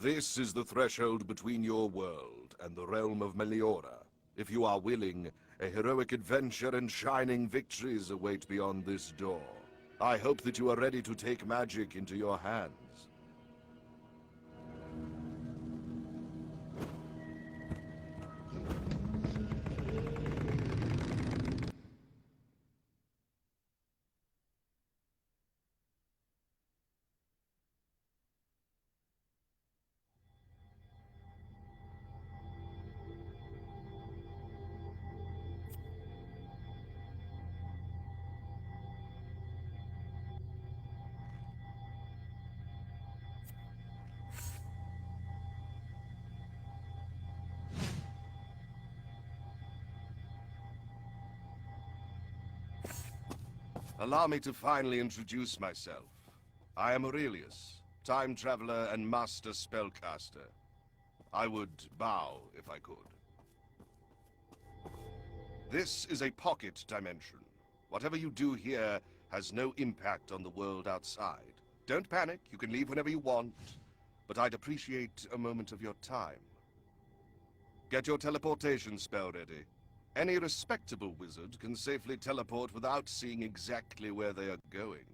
This is the threshold between your world and the realm of Meliora. If you are willing, a heroic adventure and shining victories await beyond this door. I hope that you are ready to take magic into your hands. Allow me to finally introduce myself. I am Aurelius, time traveler and master spellcaster. I would bow if I could. This is a pocket dimension. Whatever you do here has no impact on the world outside. Don't panic, you can leave whenever you want, but I'd appreciate a moment of your time. Get your teleportation spell ready. Any respectable wizard can safely teleport without seeing exactly where they are going.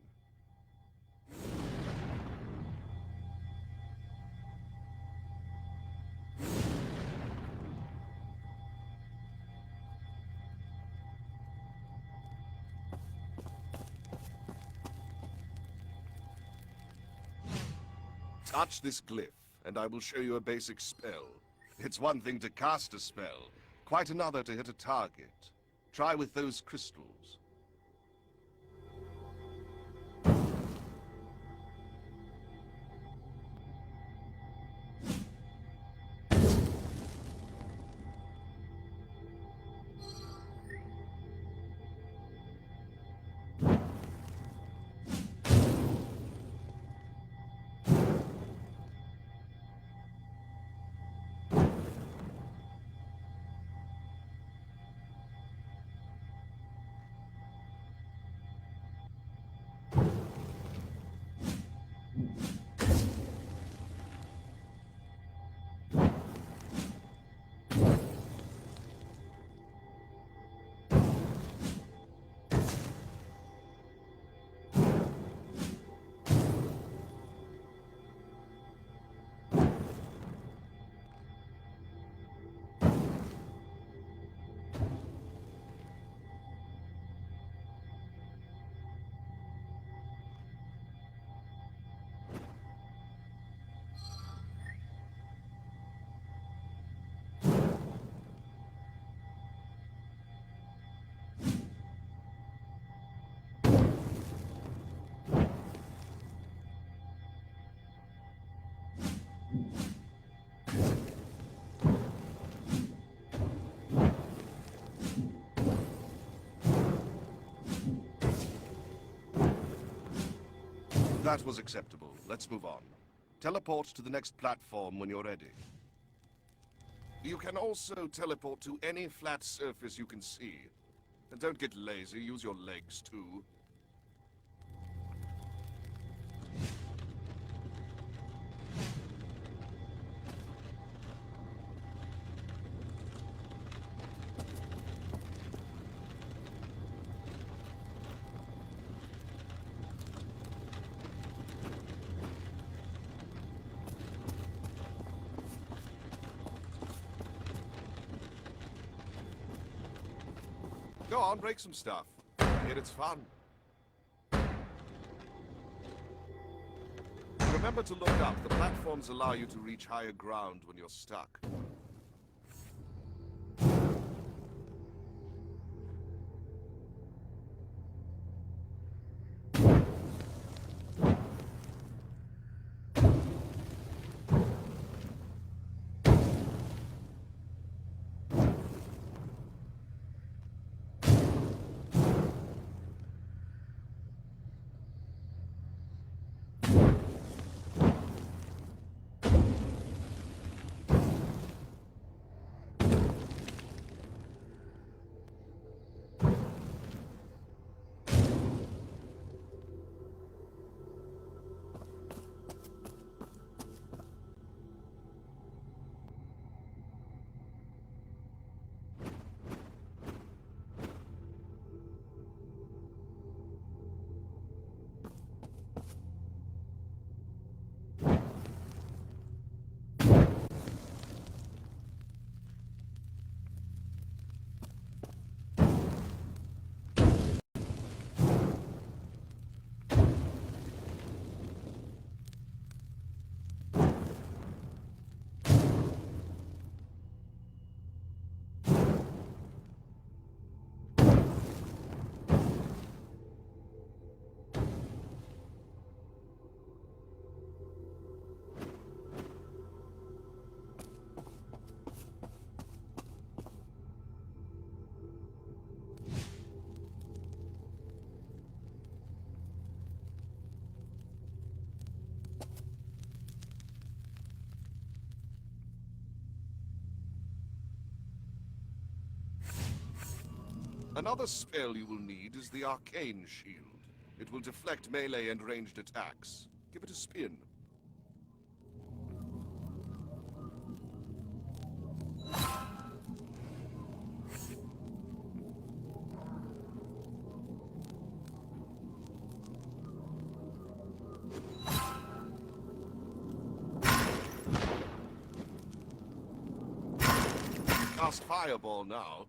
Touch this glyph, and I will show you a basic spell. It's one thing to cast a spell, quite another to hit a target. Try with those crystals. That was acceptable. Let's move on. Teleport to the next platform when you're ready. You can also teleport to any flat surface you can see. And don't get lazy, use your legs too. Go on, break some stuff. I hear it's fun. Remember to look up. The platforms allow you to reach higher ground when you're stuck. Another spell you will need is the Arcane Shield. It will deflect melee and ranged attacks. Give it a spin. Cast Fireball now.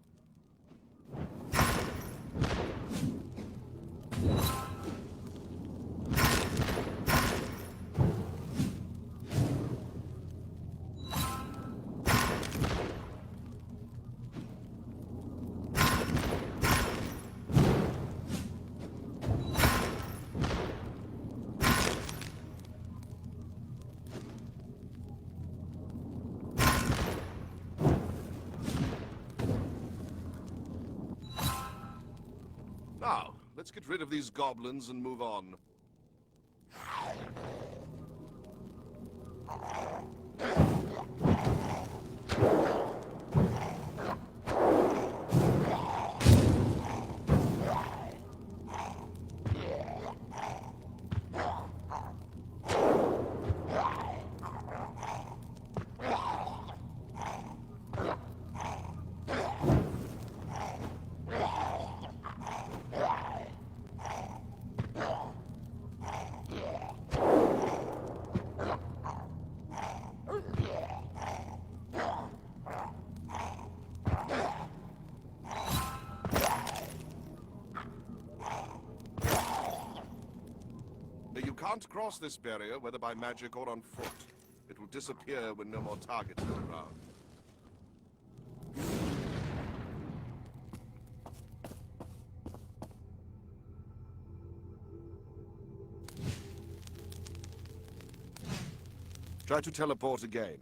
Now, let's get rid of these goblins and move on. You can't cross this barrier, whether by magic or on foot. It will disappear when no more targets are around. Try to teleport again.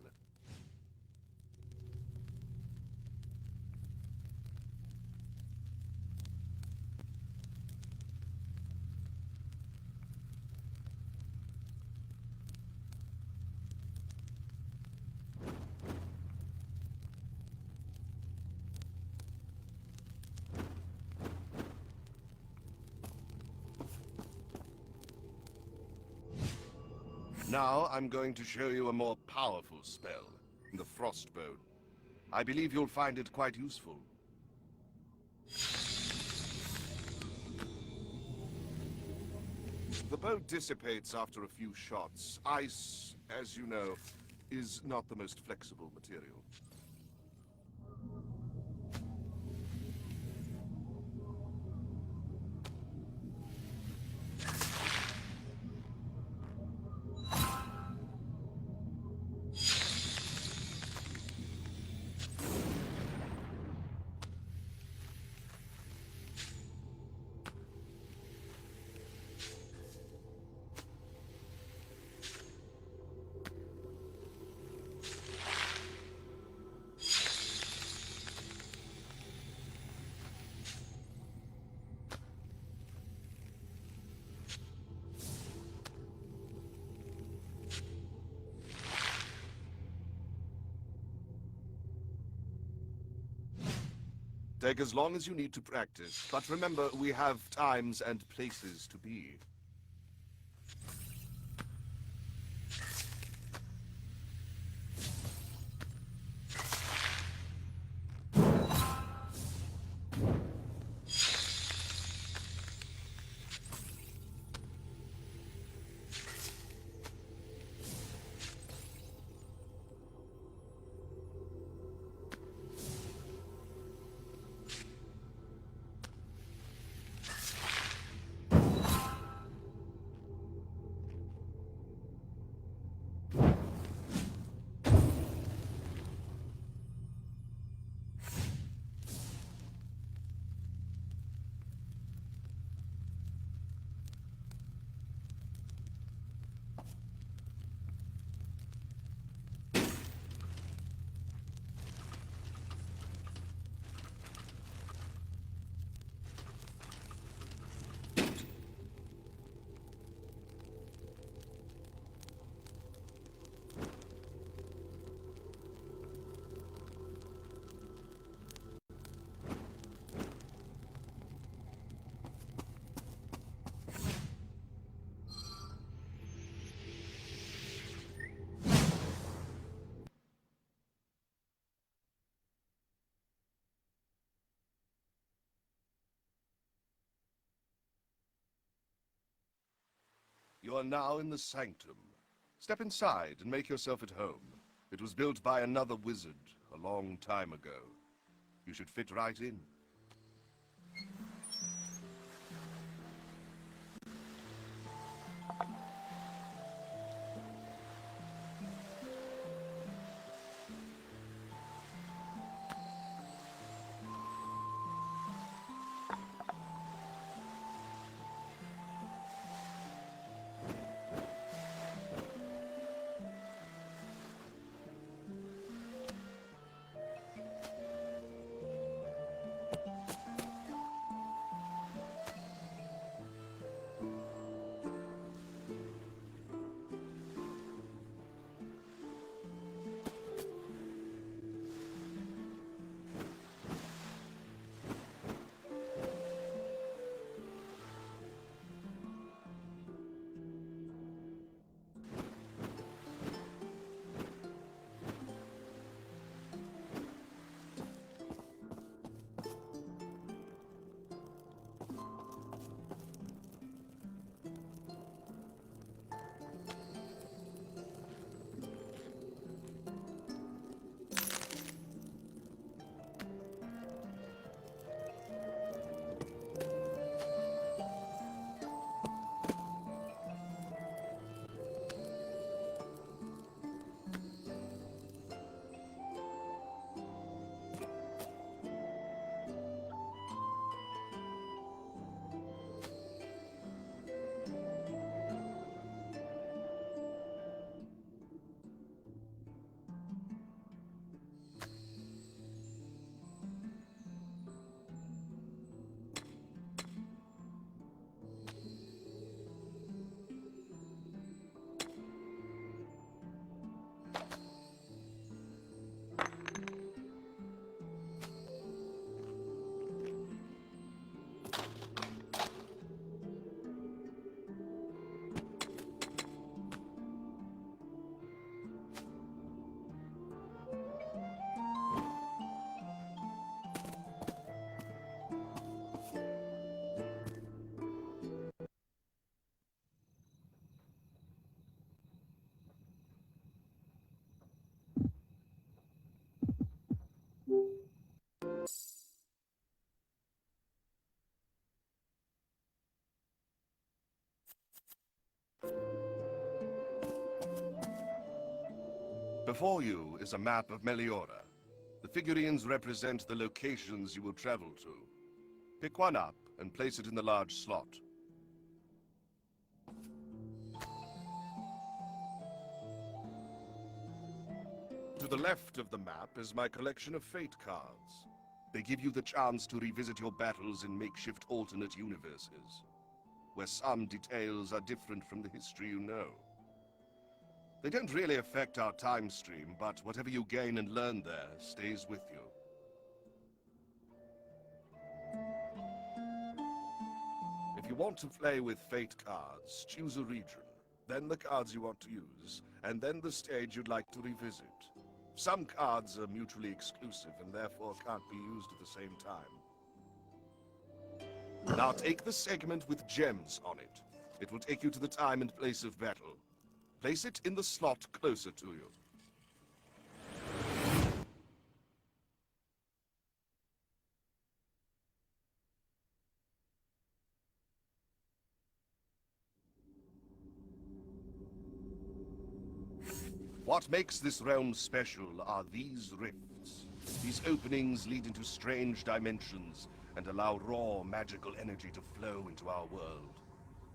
Now, I'm going to show you a more powerful spell, the Frostbone. I believe you'll find it quite useful. The bow dissipates after a few shots. Ice, as you know, is not the most flexible material. Take as long as you need to practice, but remember, we have times and places to be. You are now in the Sanctum. Step inside and make yourself at home. It was built by another wizard a long time ago. You should fit right in. Before you is a map of Meliora. The figurines represent the locations you will travel to. Pick one up and place it in the large slot. To the left of the map is my collection of fate cards. They give you the chance to revisit your battles in makeshift alternate universes, where some details are different from the history you know. They don't really affect our time stream, but whatever you gain and learn there stays with you. If you want to play with fate cards, choose a region, then the cards you want to use, and then the stage you'd like to revisit. Some cards are mutually exclusive and therefore can't be used at the same time. Now take the segment with gems on it. It will take you to the time and place of battle. Place it in the slot closer to you. What makes this realm special are these rifts. These openings lead into strange dimensions and allow raw magical energy to flow into our world.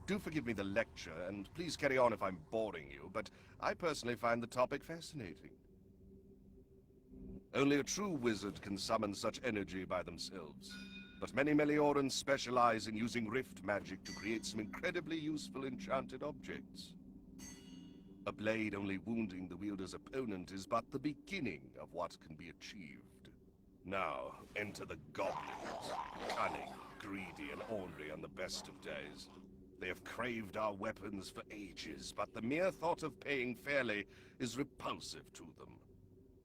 Do forgive me the lecture, and please carry on if I'm boring you, but I personally find the topic fascinating. Only a true wizard can summon such energy by themselves, but many Meliorans specialize in using rift magic to create some incredibly useful enchanted objects. A blade only wounding the wielder's opponent is but the beginning of what can be achieved. Now, enter the goblins. Cunning, greedy, and ornery on the best of days. They have craved our weapons for ages, but the mere thought of paying fairly is repulsive to them.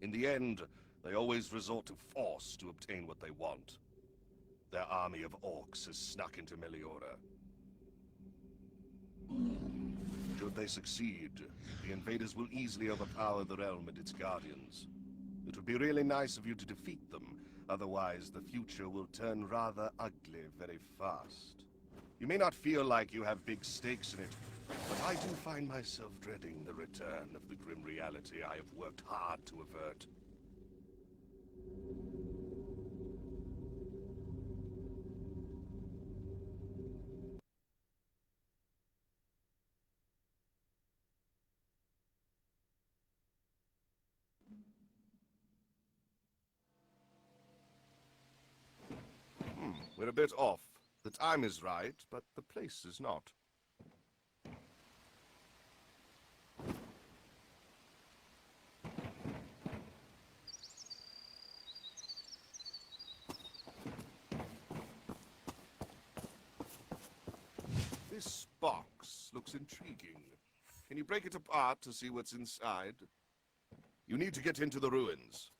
In the end, they always resort to force to obtain what they want. Their army of orcs has snuck into Meliora. Should they succeed, the invaders will easily overpower the realm and its guardians. It would be really nice of you to defeat them, otherwise the future will turn rather ugly very fast. You may not feel like you have big stakes in it, but I do find myself dreading the return of the grim reality I have worked hard to avert. We're a bit off. The time is right, but the place is not. This box looks intriguing. Can you break it apart to see what's inside? You need to get into the ruins.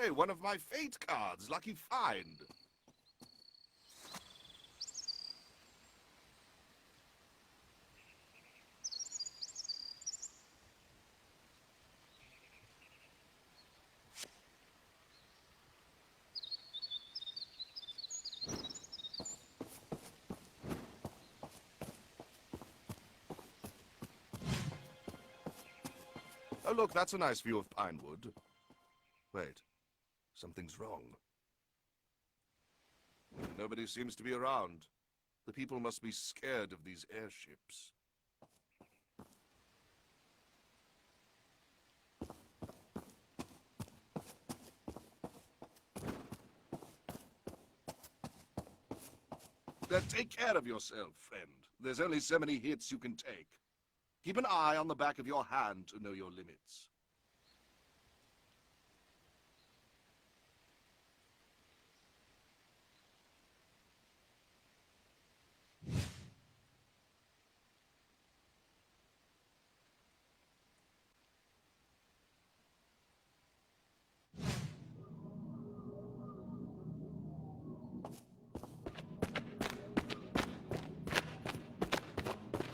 Hey, one of my fate cards. Lucky find. Oh, look, that's a nice view of Pinewood. Wait, something's wrong. Nobody seems to be around. The people must be scared of these airships. Then take care of yourself, friend. There's only so many hits you can take. Keep an eye on the back of your hand to know your limits.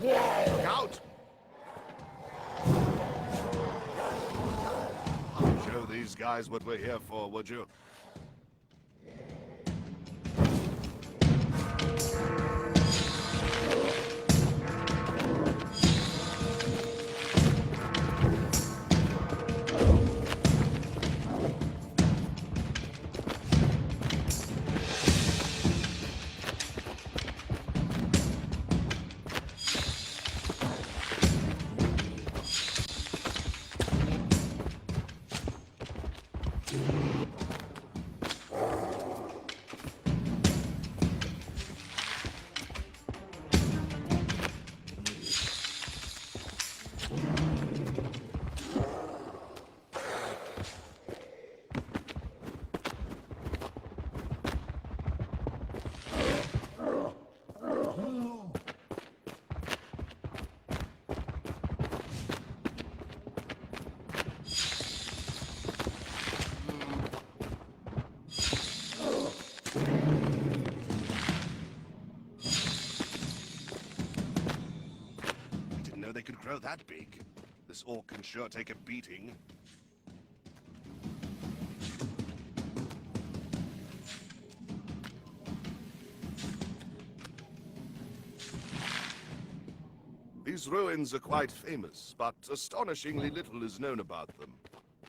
Look out! Show these guys what we're here for, would you? They could grow that big. This orc can sure take a beating. These ruins are quite famous, but astonishingly little is known about them.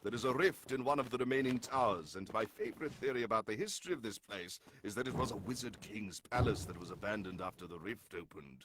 There is a rift in one of the remaining towers, and my favorite theory about the history of this place is that it was a wizard king's palace that was abandoned after the rift opened.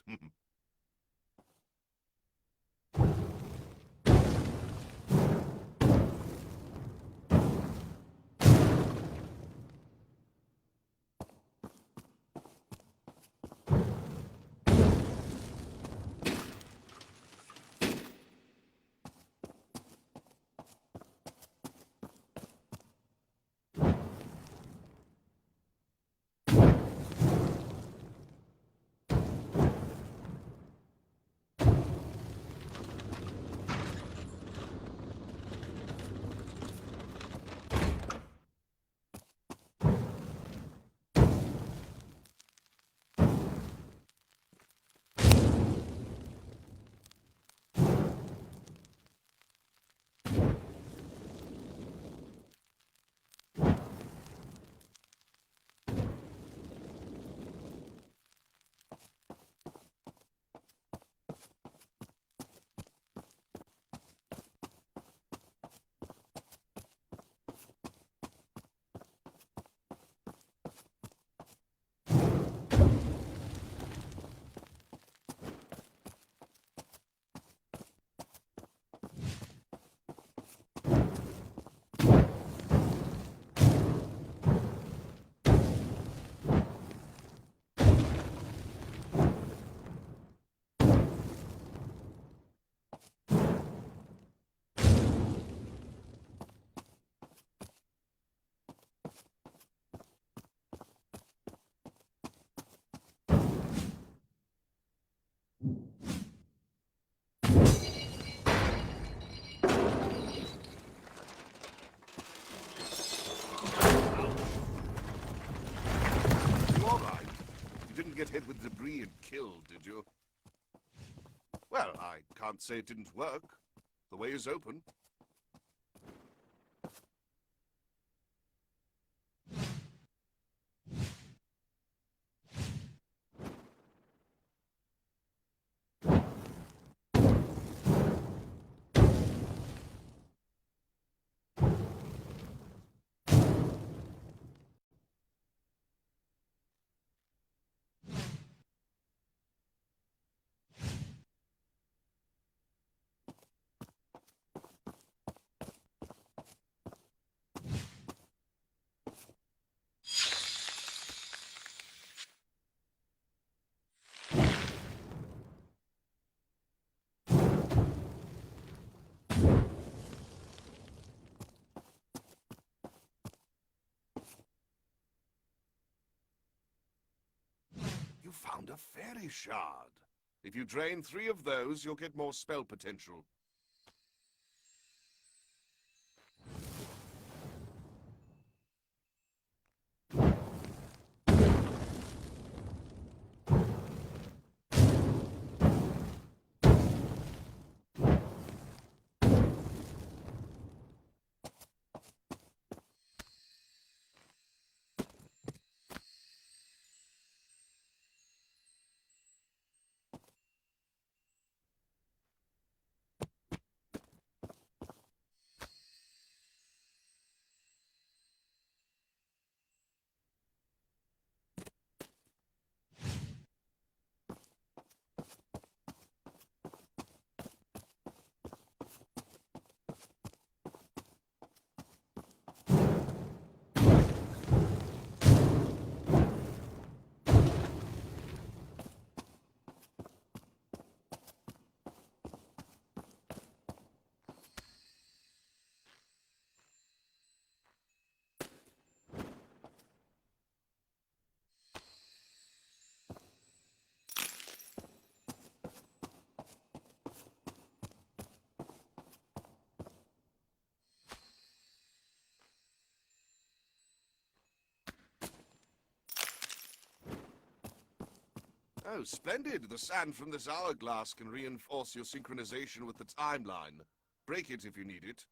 get hit with debris and killed, did you? Well, I can't say it didn't work. The way is open. You found a fairy shard. If you drain 3 of those, you'll get more spell potential. Oh, splendid. The sand from this hourglass can reinforce your synchronization with the timeline. Break it if you need it.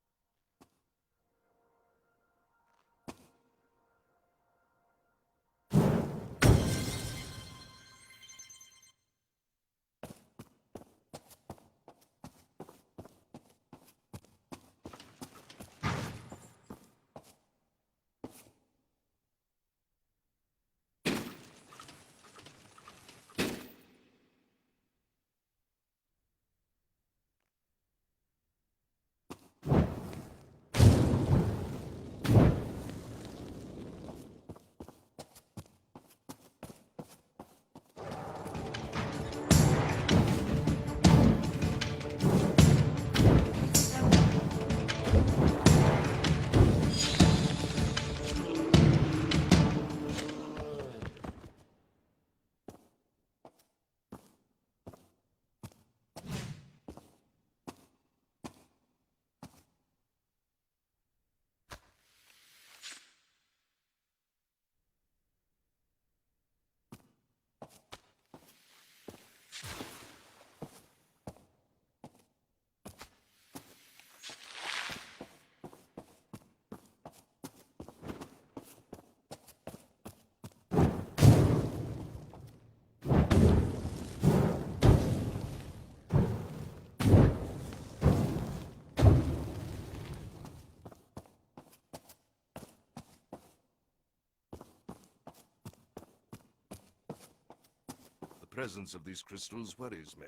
The presence of these crystals worries me.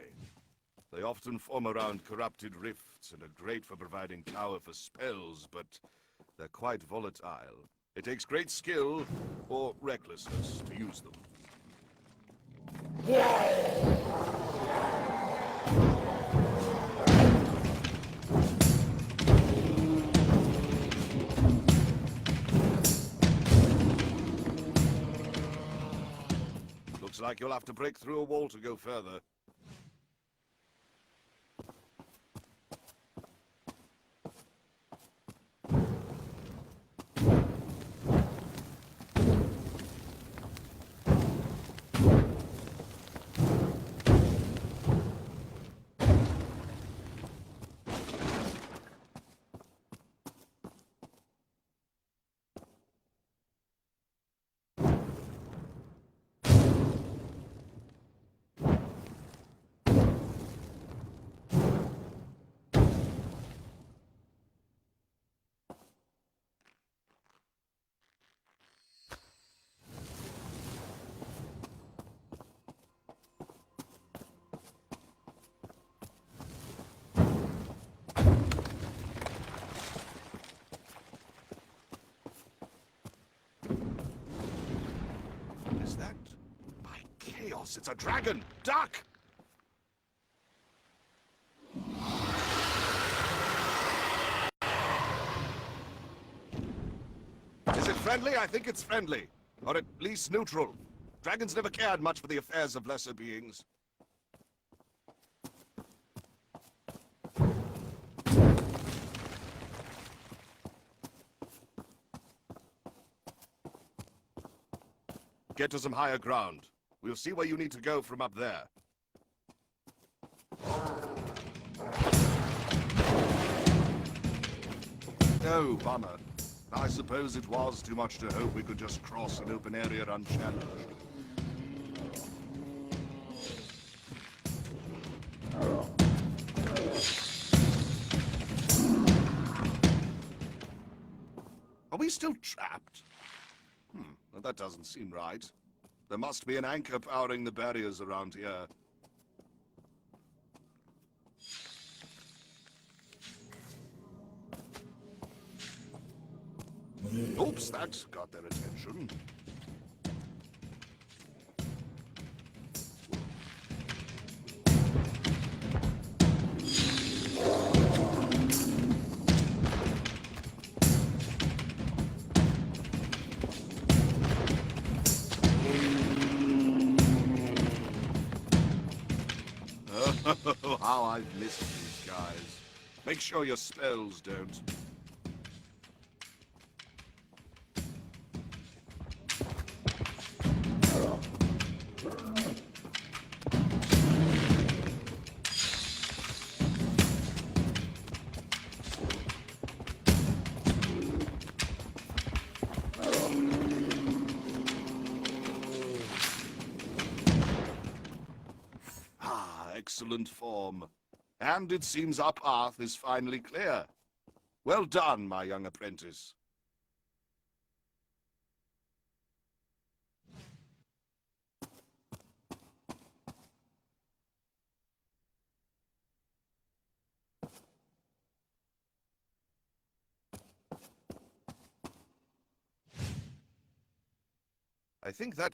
They often form around corrupted rifts and are great for providing power for spells, but they're quite volatile. It takes great skill or recklessness to use them. Looks like you'll have to break through a wall to go further. Boss, it's a dragon! Duck! Is it friendly? I think it's friendly. Or at least neutral. Dragons never cared much for the affairs of lesser beings. Get to some higher ground. We'll see where you need to go from up there. Oh, bummer. I suppose it was too much to hope we could just cross an open area unchallenged. Are we still trapped? Well, that doesn't seem right. There must be an anchor powering the barriers around here. Oops, that got their attention. Oh, how I've missed these guys. Make sure your spells don't. Excellent form. And it seems our path is finally clear. Well done, my young apprentice. I think that